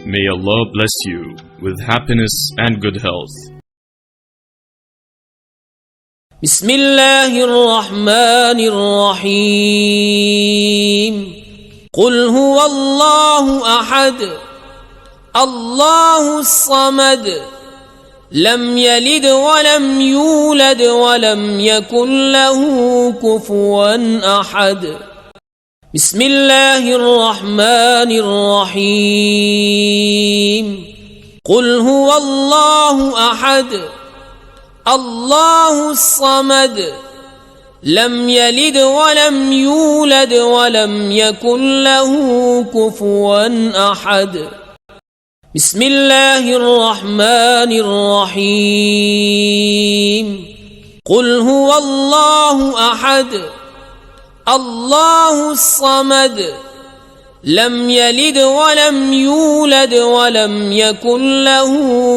May Allah bless you with happiness and good health. بسم الله الرحمن الرحيم قل هو الله أحد الله الصمد لم يلد ولم يولد ولم يكن له كفوا أحد بسم الله الرحمن الرحيم قل هو الله أحد الله الصمد لم يلد ولم يولد ولم يكن له كفوا أحد بسم الله الرحمن الرحيم قل هو الله أحد الله الصمد لم يلد ولم يولد ولم يكن له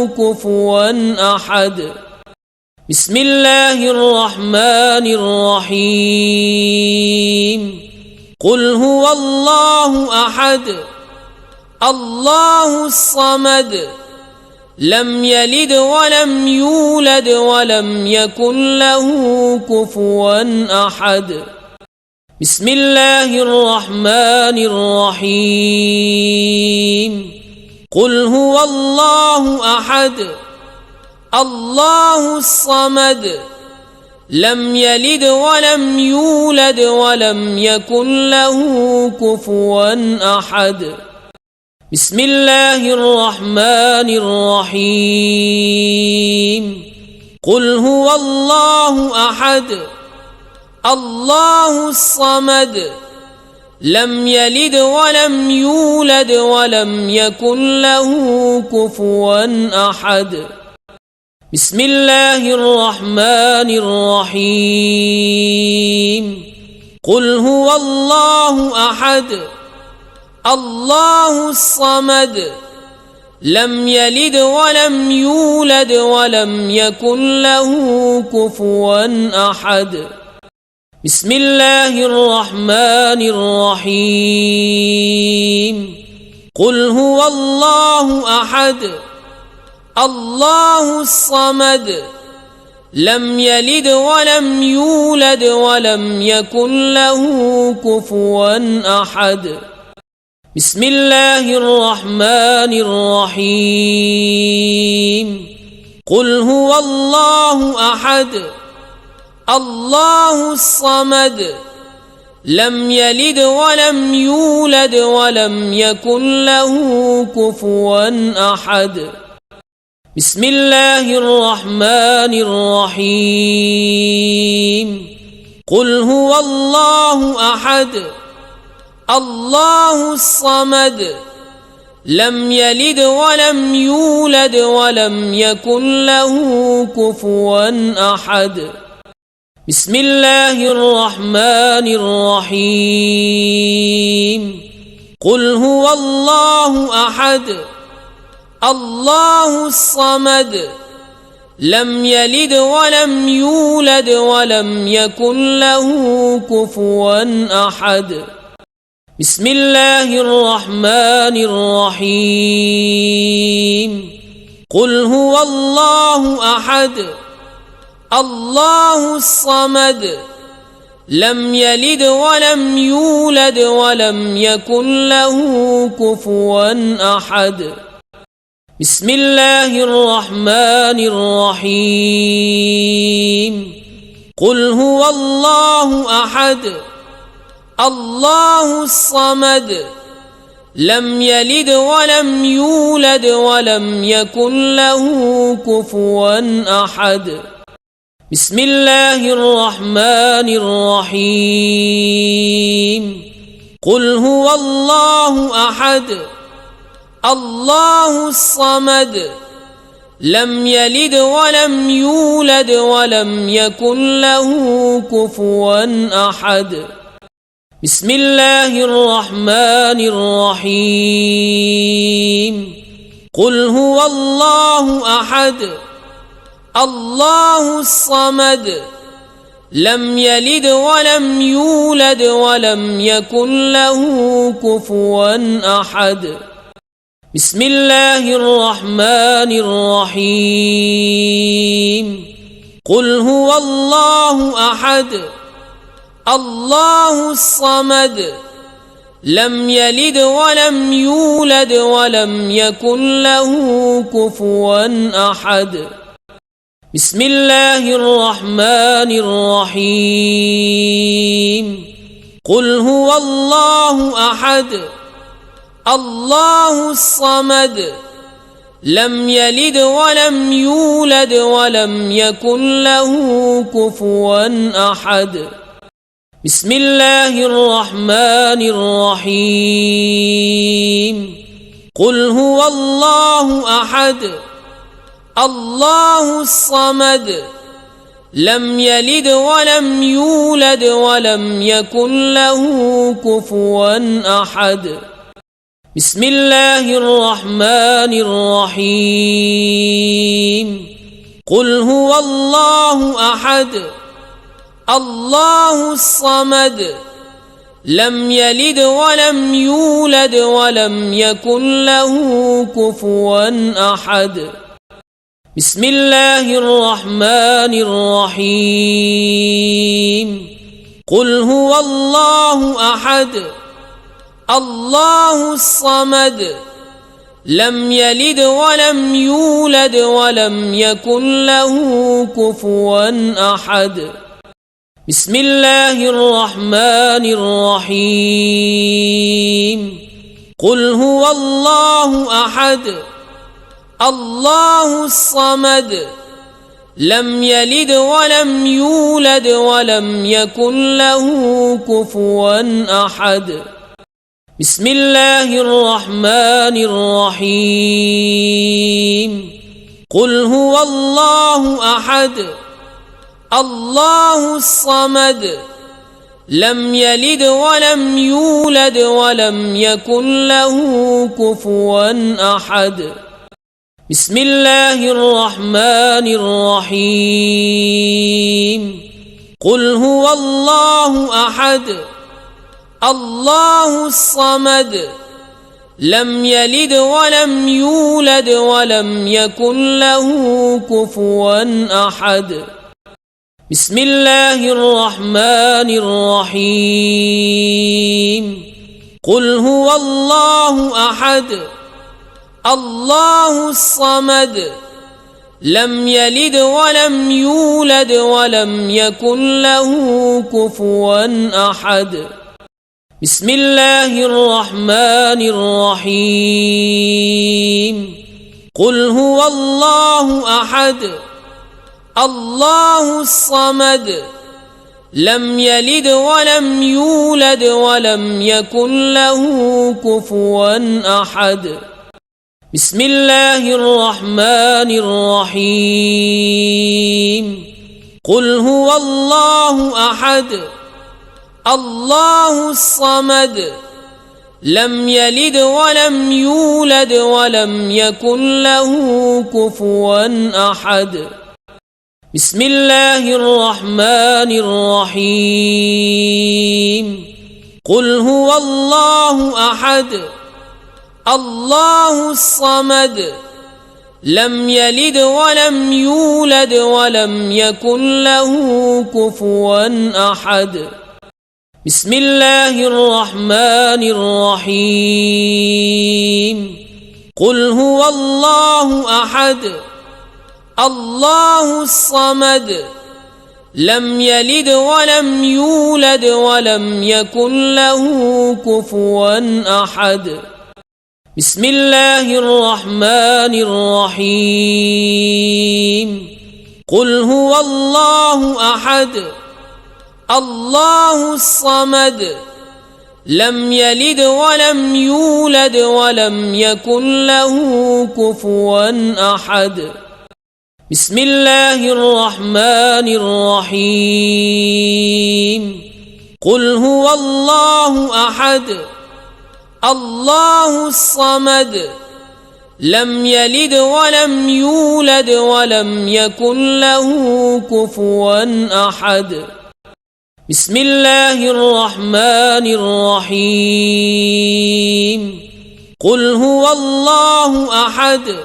كفوا أحد بسم الله الرحمن الرحيم قل هو الله أحد الله الصمد لم يلد ولم يولد ولم يكن له كفوا أحد بسم الله الرحمن الرحيم قل هو الله أحد الله الصمد لم يلد ولم يولد ولم يكن له كفوا أحد بسم الله الرحمن الرحيم قل هو الله أحد الله الصمد لم يلد ولم يولد ولم يكن له كفوا أحد بسم الله الرحمن الرحيم قل هو الله أحد الله الصمد لم يلد ولم يولد ولم يكن له كفوا أحد بسم الله الرحمن الرحيم قل هو الله أحد الله الصمد لم يلد ولم يولد ولم يكن له كفوا أحد بسم الله الرحمن الرحيم قل هو الله أحد الله الصمد لم يلد ولم يولد ولم يكن له كفوا أحد بسم الله الرحمن الرحيم قل هو الله أحد الله الصمد لم يلد ولم يولد ولم يكن له كفوا أحد بسم الله الرحمن الرحيم قل هو الله أحد الله الصمد لم يلد ولم يولد ولم يكن له كفوا أحد بسم الله الرحمن الرحيم قل هو الله أحد الله الصمد لم يلد ولم يولد ولم يكن له كفوا أحد بسم الله الرحمن الرحيم قل هو الله أحد الله الصمد لم يلد ولم يولد ولم يكن له كفوا أحد بسم الله الرحمن الرحيم قل هو الله أحد الله الصمد لم يلد ولم يولد ولم يكن له كفوا أحد بسم الله الرحمن الرحيم قل هو الله أحد الله الصمد لم يلد ولم يولد ولم يكن له كفوا أحد بسم الله الرحمن الرحيم قل هو الله أحد الله الصمد لم يلد ولم يولد ولم يكن له كفوا أحد بسم الله الرحمن الرحيم قل هو الله أحد الله الصمد لم يلد ولم يولد ولم يكن له كفوا أحد بسم الله الرحمن الرحيم قل هو الله أحد الله الصمد لم يلد ولم يولد ولم يكن له كفوا أحد بسم الله الرحمن الرحيم قل هو الله أحد الله الصمد لم يلد ولم يولد ولم يكن له كفوا أحد بسم الله الرحمن الرحيم قل هو الله أحد الله الصمد لم يلد ولم يولد ولم يكن له كفوا أحد بسم الله الرحمن الرحيم قل هو الله أحد الله الصمد لم يلد ولم يولد ولم يكن له كفوا أحد بسم الله الرحمن الرحيم قل هو الله أحد الله الصمد لم يلد ولم يولد ولم يكن له كفوا أحد بسم الله الرحمن الرحيم قل هو الله أحد الله الصمد لم يلد ولم يولد ولم يكن له كفوا أحد بسم الله الرحمن الرحيم قل هو الله أحد الله الصمد لم يلد ولم يولد ولم يكن له كفوا أحد بسم الله الرحمن الرحيم قل هو الله أحد الله الصمد لم يلد ولم يولد ولم يكن له كفوا أحد بسم الله الرحمن الرحيم قل هو الله أحد الله الصمد لم يلد ولم يولد ولم يكن له كفوا أحد بسم الله الرحمن الرحيم قل هو الله أحد الله الصمد لم يلد ولم يولد ولم يكن له كفوا أحد بسم الله الرحمن الرحيم قل هو الله أحد الله الصمد لم يلد ولم يولد ولم يكن له كفوا أحد بسم الله الرحمن الرحيم قل هو الله أحد الله الصمد لم يلد ولم يولد ولم يكن له كفوا أحد بسم الله الرحمن الرحيم قل هو الله أحد الله الصمد لم يلد ولم يولد ولم يكن له كفوا أحد بسم الله الرحمن الرحيم قل هو الله أحد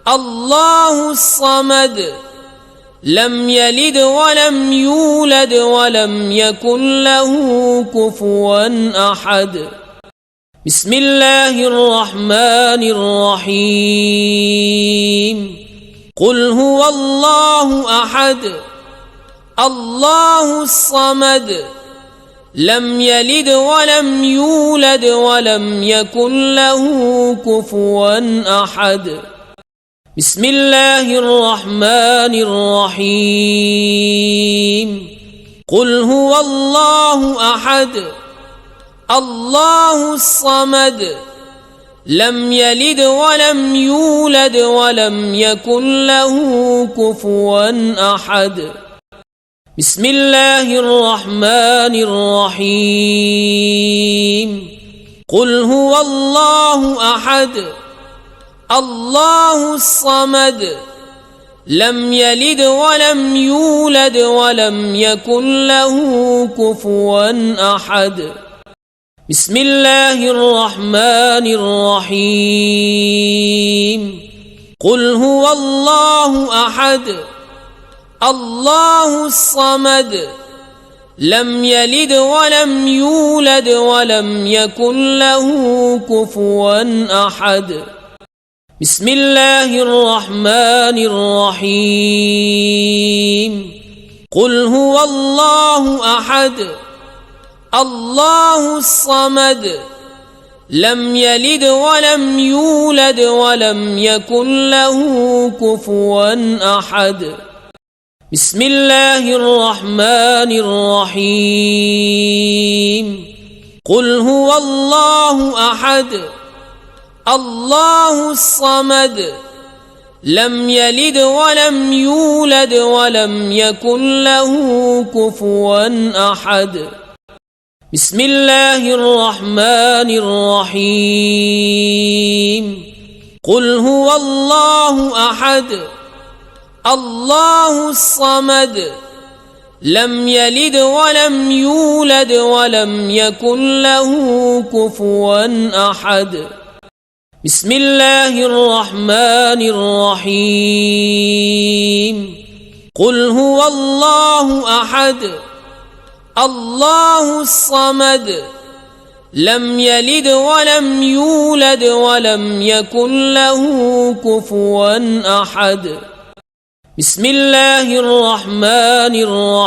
الله الصمد لم يلد ولم يولد ولم يكن له كفوا أحد بسم الله الرحمن الرحيم قل هو الله أحد الله الصمد لم يلد ولم يولد ولم يكن له كفوا أحد بسم الله الرحمن الرحيم قل هو الله أحد الله الصمد لم يلد ولم يولد ولم يكن له كفوا أحد بسم الله الرحمن الرحيم قل هو الله أحد الله الصمد لم يلد ولم يولد ولم يكن له كفوا أحد بسم الله الرحمن الرحيم قل هو الله أحد الله الصمد لم يلد ولم يولد ولم يكن له كفوا أحد بسم الله الرحمن الرحيم قل هو الله أحد الله الصمد لم يلد ولم يولد ولم يكن له كفوا أحد بسم الله الرحمن الرحيم قل هو الله أحد الله الصمد لم يلد ولم يولد ولم يكن له كفوا أحد بسم الله الرحمن الرحيم قل هو الله أحد الله الصمد لم يلد ولم يولد ولم يكن له كفوا أحد بسم الله الرحمن الرحيم قل هو الله أحد الله الصمد لم يلد ولم يولد ولم يكن له كفوا أحد بسم الله الرحمن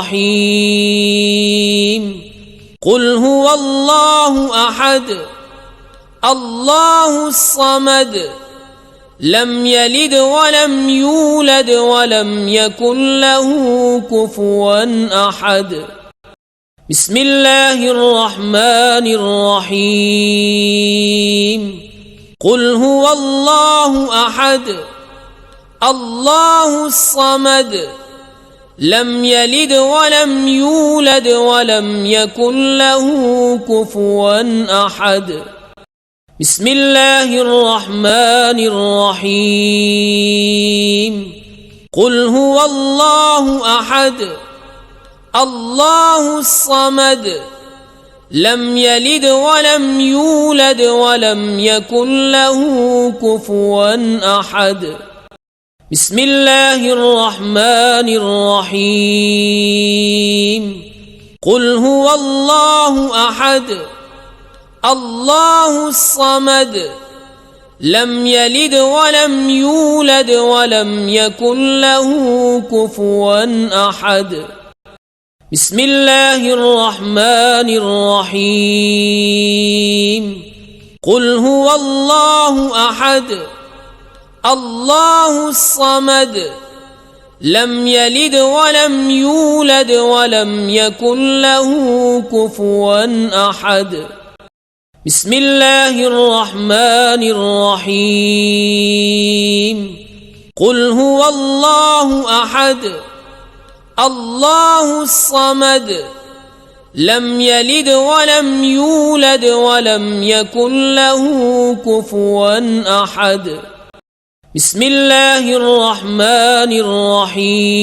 الرحيم قل هو الله أحد الله الصمد لم يلد ولم يولد ولم يكن له كفوا أحد بسم الله الرحمن الرحيم قل هو الله أحد الله الصمد لم يلد ولم يولد ولم يكن له كفوا أحد بسم الله الرحمن الرحيم قل هو الله أحد الله الصمد لم يلد ولم يولد ولم يكن له كفوا أحد بسم الله الرحمن الرحيم قل هو الله أحد الله الصمد لم يلد ولم يولد ولم يكن له كفوا أحد بسم الله الرحمن الرحيم قل هو الله أحد الله الصمد لم يلد ولم يولد ولم يكن له كفوا أحد بسم الله الرحمن الرحيم قل هو الله أحد الله الصمد لم يلد ولم يولد ولم يكن له كفوا أحد بسم الله الرحمن الرحيم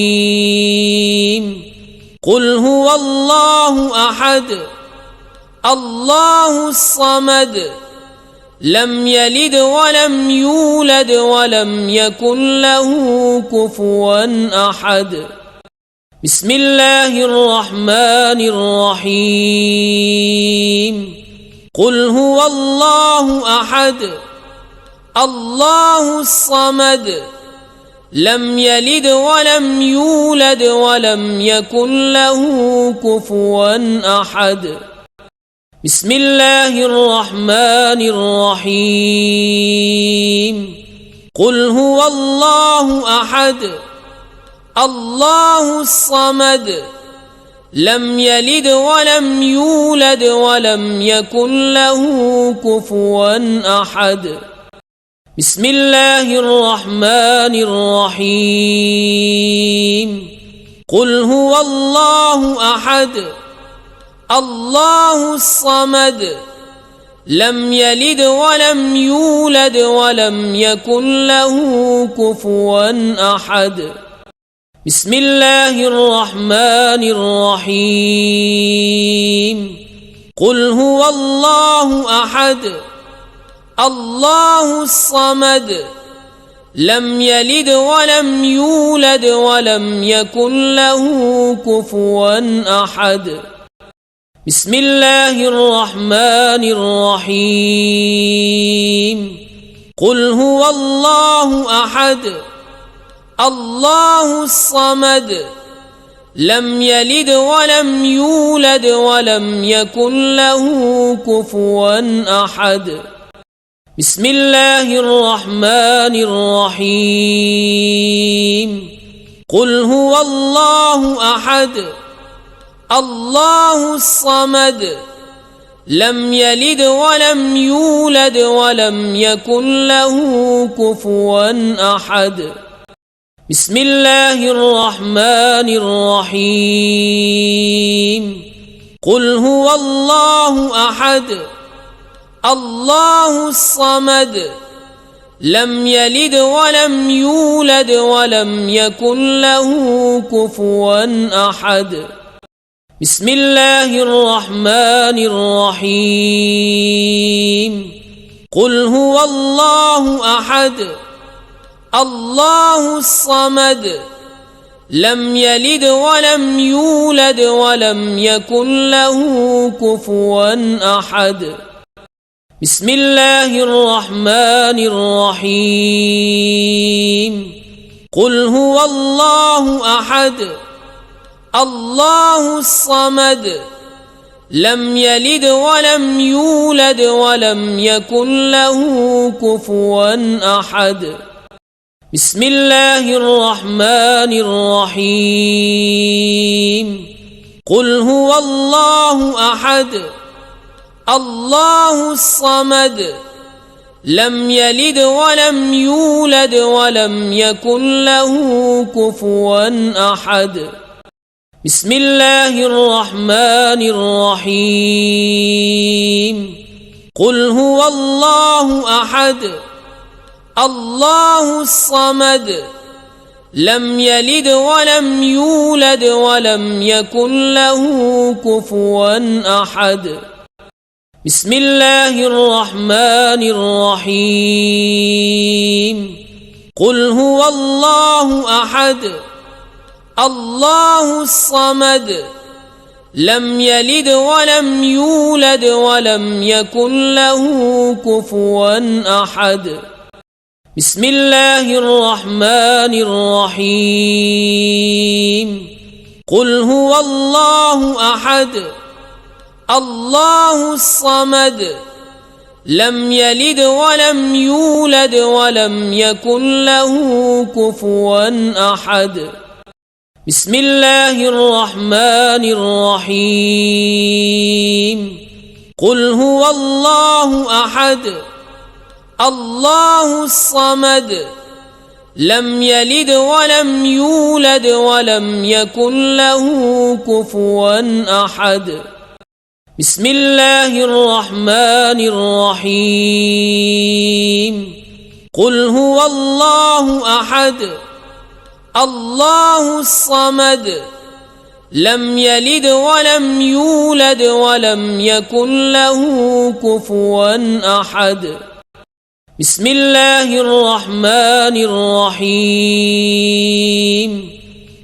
قل هو الله أحد الله الصمد لم يلد ولم يولد ولم يكن له كفوا أحد. بسم الله الرحمن الرحيم. قل هو الله أحد الله الصمد لم يلد ولم يولد ولم يكن له كفوا أحد. بسم الله الرحمن الرحيم. قل هو الله أحد الله الصمد لم يلد ولم يولد ولم يكن له كفوا أحد. بسم الله الرحمن الرحيم. قل هو الله أحد الله الصمد لم يلد ولم يولد ولم يكن له كفوا أحد. بسم الله الرحمن الرحيم. قل هو الله أحد الله الصمد لم يلد ولم يولد ولم يكن له كفوا أحد. بسم الله الرحمن الرحيم. قل هو الله أحد الله الصمد لم يلد ولم يولد ولم يكن له كفوا أحد. بسم الله الرحمن الرحيم. قل هو الله أحد الله الصمد لم يلد ولم يولد ولم يكن له كفوا أحد. بسم الله الرحمن الرحيم. قل هو الله أحد الله الصمد لم يلد ولم يولد ولم يكن له كفوا أحد. بسم الله الرحمن الرحيم. قل هو الله أحد الله الصمد لم يلد ولم يولد ولم يكن له كفوا أحد. بسم الله الرحمن الرحيم. قل هو الله أحد الله الصمد لم يلد ولم يولد ولم يكن له كفوا أحد. بسم الله الرحمن الرحيم. قل هو الله أحد الله الصمد لم يلد ولم يولد ولم يكن له كفوا أحد. بسم الله الرحمن الرحيم. قل هو الله أحد الله الصمد لم يلد ولم يولد ولم يكن له كفوا أحد. بسم الله الرحمن الرحيم. قل هو الله أحد الله الصمد لم يلد ولم يولد ولم يكن له كفوا أحد. بسم الله الرحمن الرحيم. قل هو الله أحد الله الصمد لم يلد ولم يولد ولم يكن له كفوا أحد. بسم الله الرحمن الرحيم. قل هو الله أحد الله الصمد لم يلد ولم يولد ولم يكن له كفوا أحد. بسم الله الرحمن الرحيم. قل هو الله أحد الله الصمد لم يلد ولم يولد ولم يكن له كفوا أحد. بسم الله الرحمن الرحيم.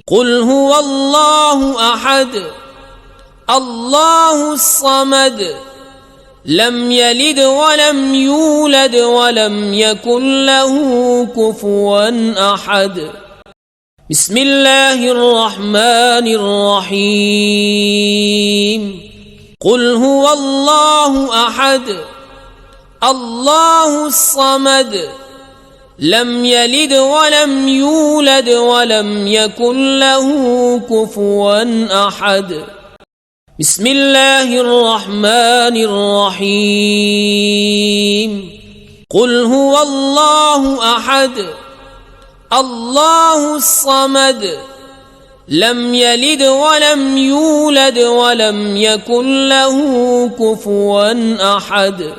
قل هو الله أحد الله الصمد لم يلد ولم يولد ولم يكن له كفوا أحد. بسم الله الرحمن الرحيم. قل هو الله أحد الله الصمد لم يلد ولم يولد ولم يكن له كفوا أحد. بسم الله الرحمن الرحيم. قل هو الله أحد الله الصمد لم يلد ولم يولد ولم يكن له كفوا أحد.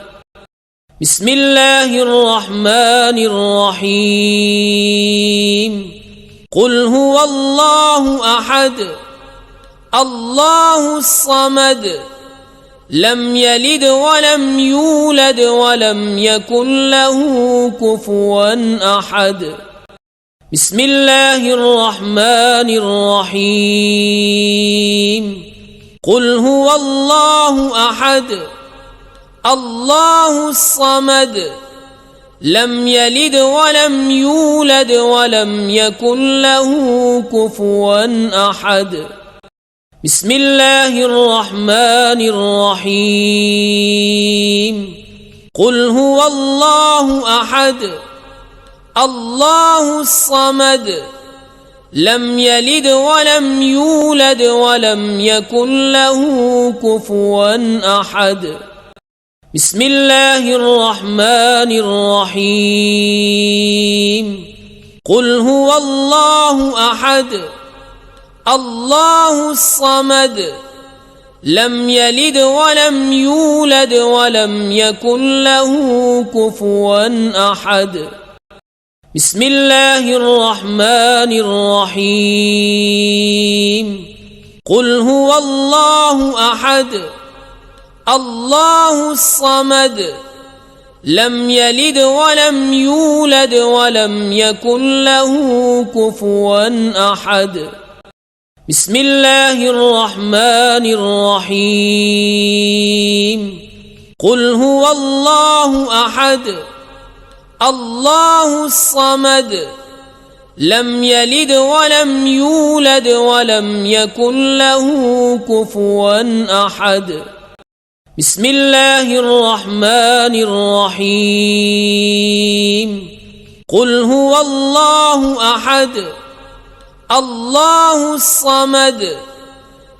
بسم الله الرحمن الرحيم. قل هو الله أحد الله الصمد لم يلد ولم يولد ولم يكن له كفوا أحد. بسم الله الرحمن الرحيم. قل هو الله أحد الله الصمد لم يلد ولم يولد ولم يكن له كفوا أحد. بسم الله الرحمن الرحيم. قل هو الله أحد الله الصمد لم يلد ولم يولد ولم يكن له كفوا أحد. بسم الله الرحمن الرحيم. قل هو الله أحد الله الصمد لم يلد ولم يولد ولم يكن له كفوا أحد. بسم الله الرحمن الرحيم. قل هو الله أحد الله الصمد لم يلد ولم يولد ولم يكن له كفوا أحد. بسم الله الرحمن الرحيم. قل هو الله أحد الله الصمد لم يلد ولم يولد ولم يكن له كفوا أحد. بسم الله الرحمن الرحيم. قل هو الله أحد الله الصمد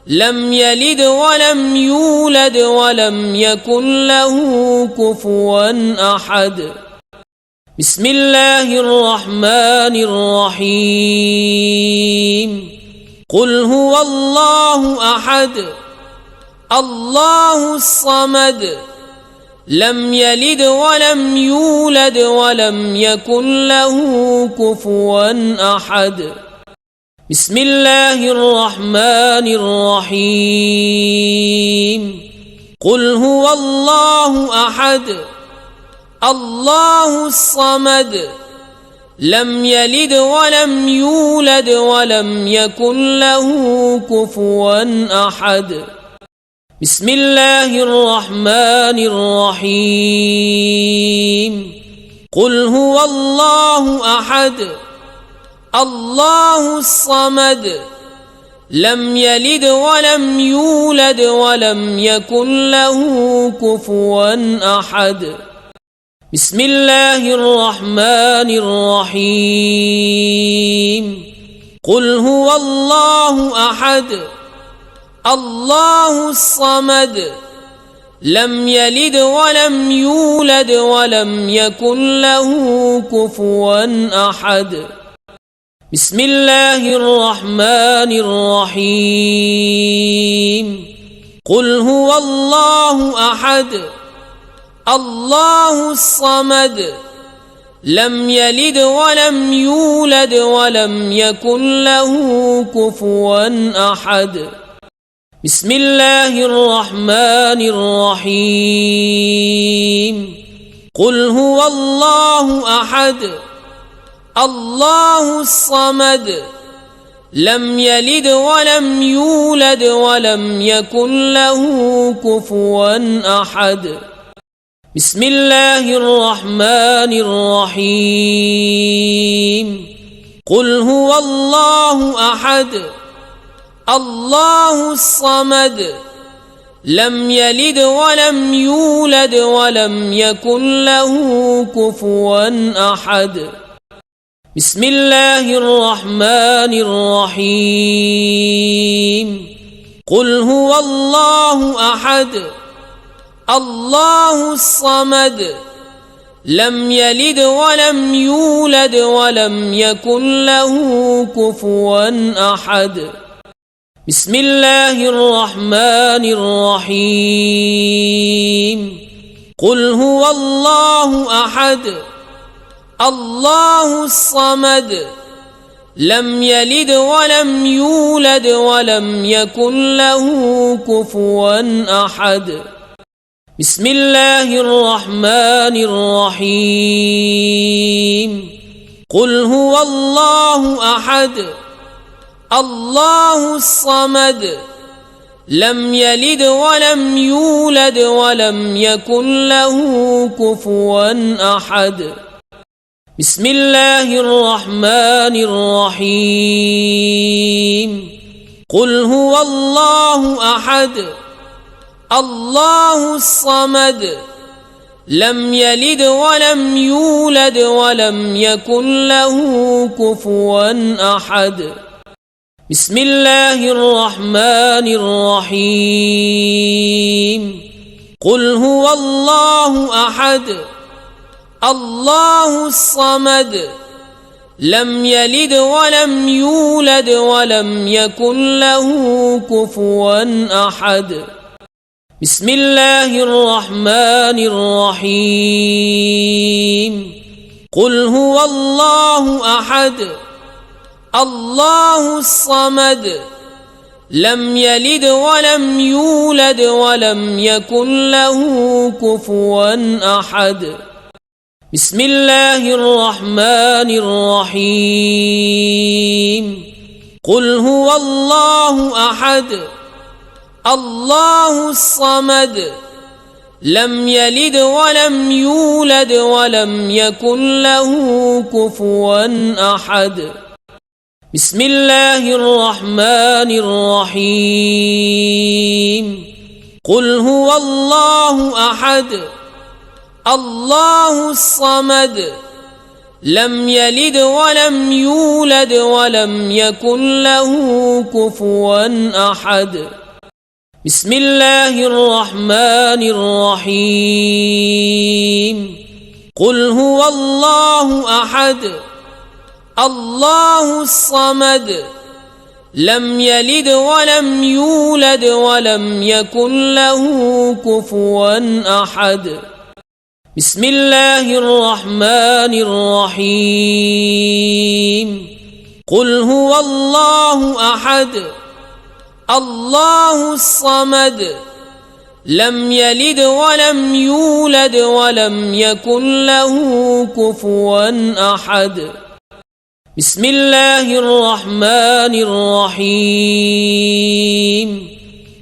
لم يلد ولم يولد ولم يكن له كفوا أحد. بسم الله الرحمن الرحيم. قل هو الله أحد الله الصمد لم يلد ولم يولد ولم يكن له كفوا أحد. بسم الله الرحمن الرحيم. قل هو الله أحد الله الصمد لم يلد ولم يولد ولم يكن له كفوا أحد. بسم الله الرحمن الرحيم. قل هو الله أحد الله الصمد لم يلد ولم يولد ولم يكن له كفوا أحد. بسم الله الرحمن الرحيم. قل هو الله أحد الله الصمد لم يلد ولم يولد ولم يكن له كفوا أحد. بسم الله الرحمن الرحيم. قل هو الله أحد الله الصمد لم يلد ولم يولد ولم يكن له كفوا أحد. بسم الله الرحمن الرحيم. قل هو الله أحد الله الصمد لم يلد ولم يولد ولم يكن له كفوا أحد. بسم الله الرحمن الرحيم. قل هو الله أحد الله الصمد لم يلد ولم يولد ولم يكن له كفوا أحد. بسم الله الرحمن الرحيم. قل هو الله أحد الله الصمد لم يلد ولم يولد ولم يكن له كفوا أحد. بسم الله الرحمن الرحيم. قل هو الله أحد الله الصمد لم يلد ولم يولد ولم يكن له كفوا أحد. بسم الله الرحمن الرحيم. قل هو الله أحد الله الصمد لم يلد ولم يولد ولم يكن له كفوا أحد. بسم الله الرحمن الرحيم. قل هو الله أحد الله الصمد لم يلد ولم يولد ولم يكن له كفوا أحد. بسم الله الرحمن الرحيم. قل هو الله أحد الله الصمد لم يلد ولم يولد ولم يكن له كفوا أحد. بسم الله الرحمن الرحيم. قل هو الله أحد الله الصمد لم يلد ولم يولد ولم يكن له كفوا أحد. بسم الله الرحمن الرحيم. قل هو الله أحد الله الصمد لم يلد ولم يولد ولم يكن له كفوا أحد. بسم الله الرحمن الرحيم. قل هو الله أحد الله الصمد لم يلد ولم يولد ولم يكن له كفوا أحد. بسم الله الرحمن الرحيم. قل هو الله أحد الله الصمد لم يلد ولم يولد ولم يكن له كفوا أحد. بسم الله الرحمن الرحيم. قل هو الله أحد الله الصمد لم يلد ولم يولد ولم يكن له كفوا أحد. بسم الله الرحمن الرحيم.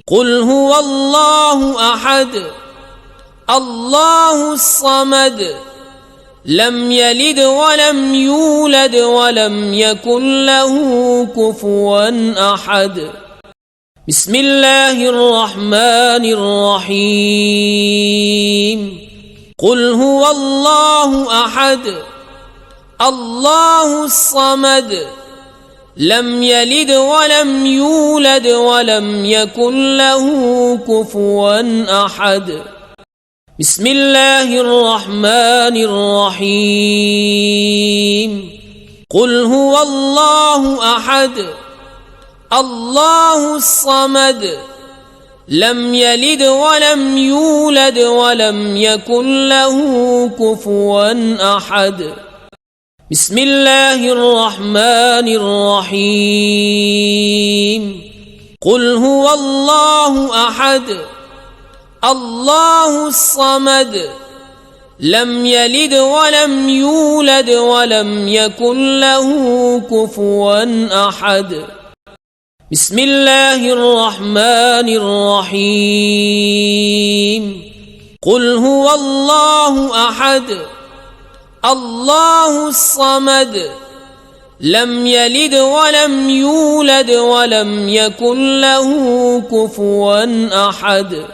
قل هو الله أحد الله الصمد لم يلد ولم يولد ولم يكن له كفوا أحد. بسم الله الرحمن الرحيم. قل هو الله أحد الله الصمد لم يلد ولم يولد ولم يكن له كفوا أحد. بسم الله الرحمن الرحيم. قل هو الله أحد الله الصمد لم يلد ولم يولد ولم يكن له كفوا أحد. بسم الله الرحمن الرحيم قل هو الله أحد الله الصمد لم يلد ولم يولد ولم يكن له كفوا أحد بسم الله الرحمن الرحيم قل هو الله أحد الله الصمد لم يلد ولم يولد ولم يكن له كفوا أحد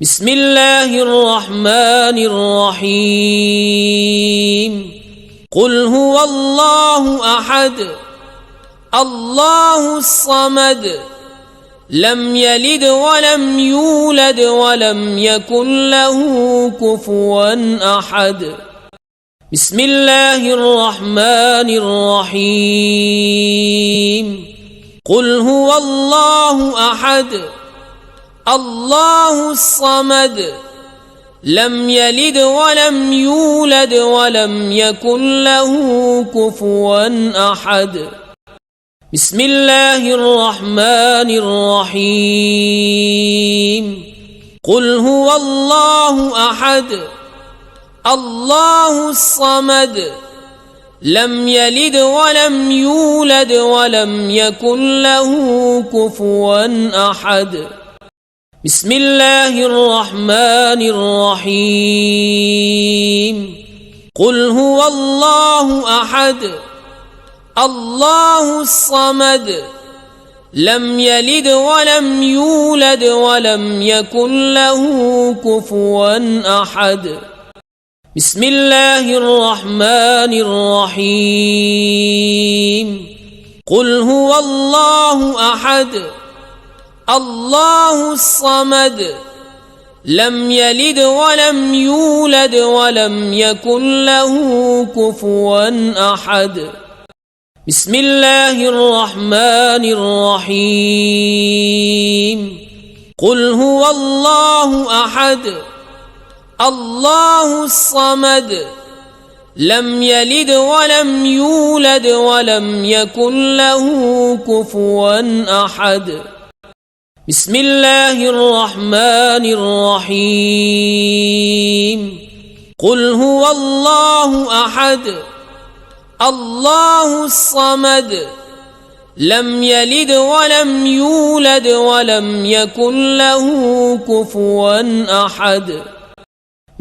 بسم الله الرحمن الرحيم قل هو الله أحد الله الصمد لم يلد ولم يولد ولم يكن له كفوا أحد بسم الله الرحمن الرحيم قل هو الله أحد الله الصمد لم يلد ولم يولد ولم يكن له كفوا أحد بسم الله الرحمن الرحيم قل هو الله أحد الله الصمد لم يلد ولم يولد ولم يكن له كفوا أحد بسم الله الرحمن الرحيم قل هو الله أحد الله الصمد لم يلد ولم يولد ولم يكن له كفوا أحد بسم الله الرحمن الرحيم قل هو الله أحد الله الصمد لم يلد ولم يولد ولم يكن له كفوا أحد بسم الله الرحمن الرحيم قل هو الله أحد الله الصمد لم يلد ولم يولد ولم يكن له كفوا أحد بسم الله الرحمن الرحيم قل هو الله أحد الله الصمد لم يلد ولم يولد ولم يكن له كفوا أحد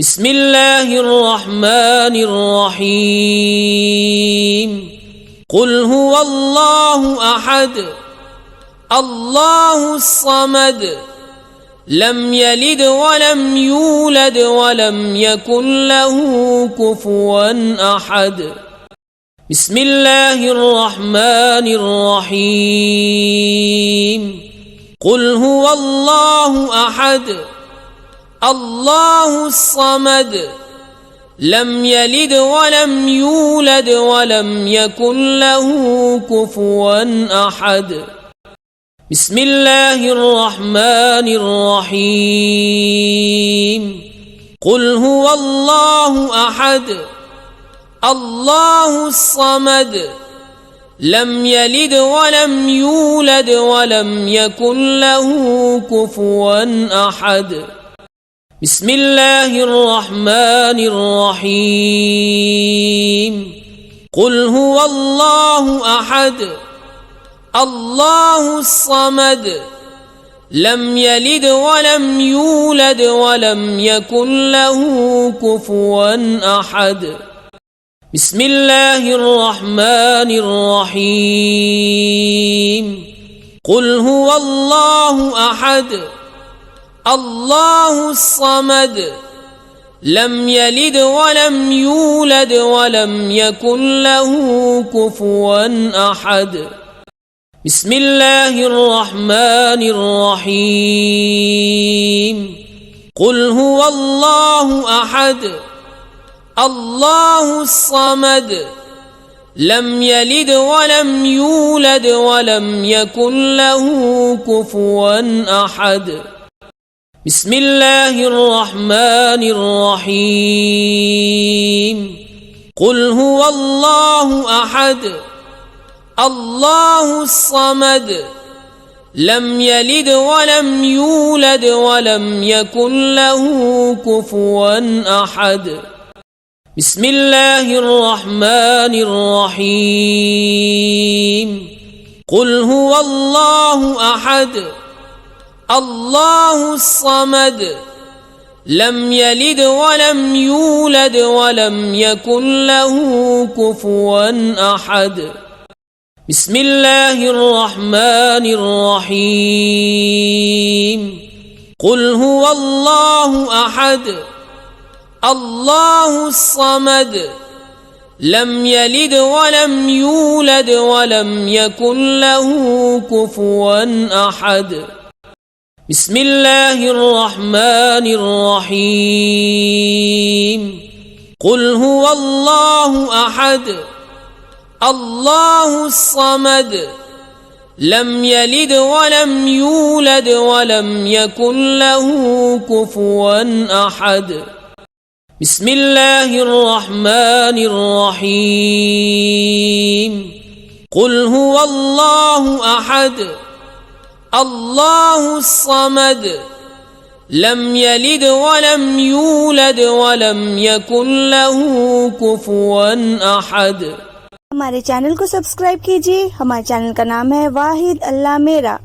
بسم الله الرحمن الرحيم قل هو الله أحد الله الصمد لم يلد ولم يولد ولم يكن له كفوا أحد بسم الله الرحمن الرحيم قل هو الله أحد الله الصمد لم يلد ولم يولد ولم يكن له كفوا أحد بسم الله الرحمن الرحيم قل هو الله أحد الله الصمد لم يلد ولم يولد ولم يكن له كفوا أحد بسم الله الرحمن الرحيم قل هو الله أحد الله الصمد لم يلد ولم يولد ولم يكن له كفوا أحد بسم الله الرحمن الرحيم قل هو الله أحد الله الصمد لم يلد ولم يولد ولم يكن له كفوا أحد بسم الله الرحمن الرحيم قل هو الله أحد الله الصمد لم يلد ولم يولد ولم يكن له كفوا أحد بسم الله الرحمن الرحيم قل هو الله أحد الله الصمد لم يلد ولم يولد ولم يكن له كفوا أحد بسم الله الرحمن الرحيم قل هو الله أحد الله الصمد لم يلد ولم يولد ولم يكن له كفوا أحد بسم الله الرحمن الرحيم قل هو الله أحد الله الصمد لم يلد ولم يولد ولم يكن له كفوا أحد بسم الله الرحمن الرحيم قل هو الله أحد الله الصمد لم يلد ولم يولد ولم يكن له كفوا أحد بسم الله الرحمن الرحيم قل هو الله أحد الله الصمد لم يلد ولم يولد ولم يكن له كفوا أحد। हमारे चैनल को सब्सक्राइब कीजिए। हमारे चैनल का नाम है वाहिद अल्लाह मेरा।